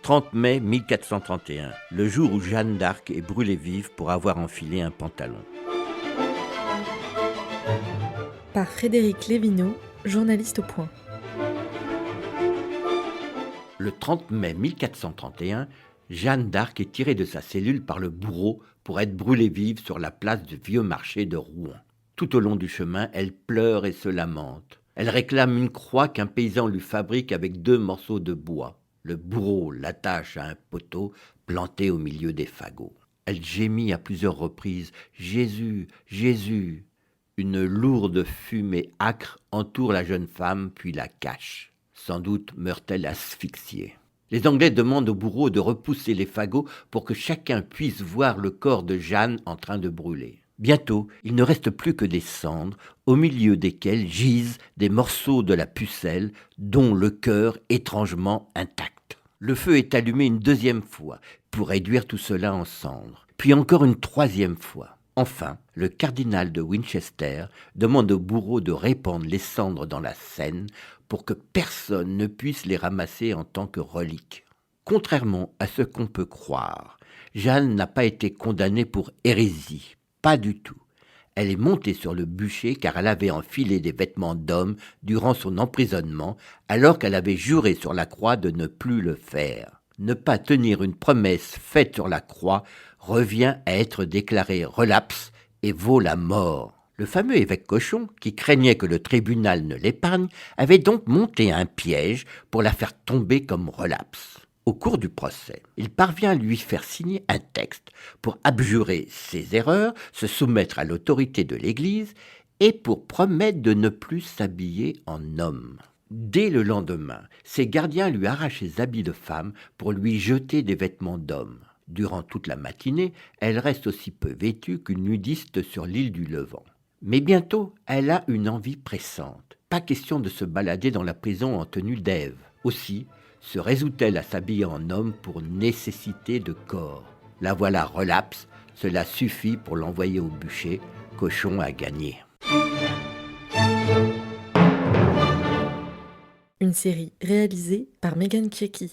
30 mai 1431, le jour où Jeanne d'Arc est brûlée vive pour avoir enfilé un pantalon. Par Frédéric Lévineau, journaliste au Point. Le 30 mai 1431, Jeanne d'Arc est tirée de sa cellule par le bourreau pour être brûlée vive sur la place du vieux marché de Rouen. Tout au long du chemin, elle pleure et se lamente. Elle réclame une croix qu'un paysan lui fabrique avec 2 morceaux de bois. Le bourreau l'attache à un poteau planté au milieu des fagots. Elle gémit à plusieurs reprises « Jésus, Jésus !» Une lourde fumée âcre entoure la jeune femme puis la cache. Sans doute meurt-elle asphyxiée. Les Anglais demandent au bourreau de repousser les fagots pour que chacun puisse voir le corps de Jeanne en train de brûler. Bientôt, il ne reste plus que des cendres, au milieu desquelles gisent des morceaux de la pucelle, dont le cœur étrangement intact. Le feu est allumé une 2e fois, pour réduire tout cela en cendres, puis encore une 3e fois. Enfin, le cardinal de Winchester demande au bourreau de répandre les cendres dans la Seine pour que personne ne puisse les ramasser en tant que relique. Contrairement à ce qu'on peut croire, Jeanne n'a pas été condamnée pour hérésie. Pas du tout. Elle est montée sur le bûcher car elle avait enfilé des vêtements d'homme durant son emprisonnement, alors qu'elle avait juré sur la croix de ne plus le faire. Ne pas tenir une promesse faite sur la croix revient à être déclaré relapse et vaut la mort. Le fameux évêque Cochon, qui craignait que le tribunal ne l'épargne, avait donc monté un piège pour la faire tomber comme relapse. Au cours du procès, il parvient à lui faire signer un texte pour abjurer ses erreurs, se soumettre à l'autorité de l'Église et pour promettre de ne plus s'habiller en homme. Dès le lendemain, ses gardiens lui arrachent ses habits de femme pour lui jeter des vêtements d'homme. Durant toute la matinée, elle reste aussi peu vêtue qu'une nudiste sur l'île du Levant. Mais bientôt, elle a une envie pressante. Pas question de se balader dans la prison en tenue d'Ève. Aussi, se résout-elle à s'habiller en homme pour nécessité de corps. La voilà relapse, cela suffit pour l'envoyer au bûcher. Cochon a gagné. Une série réalisée par Megan Kieki.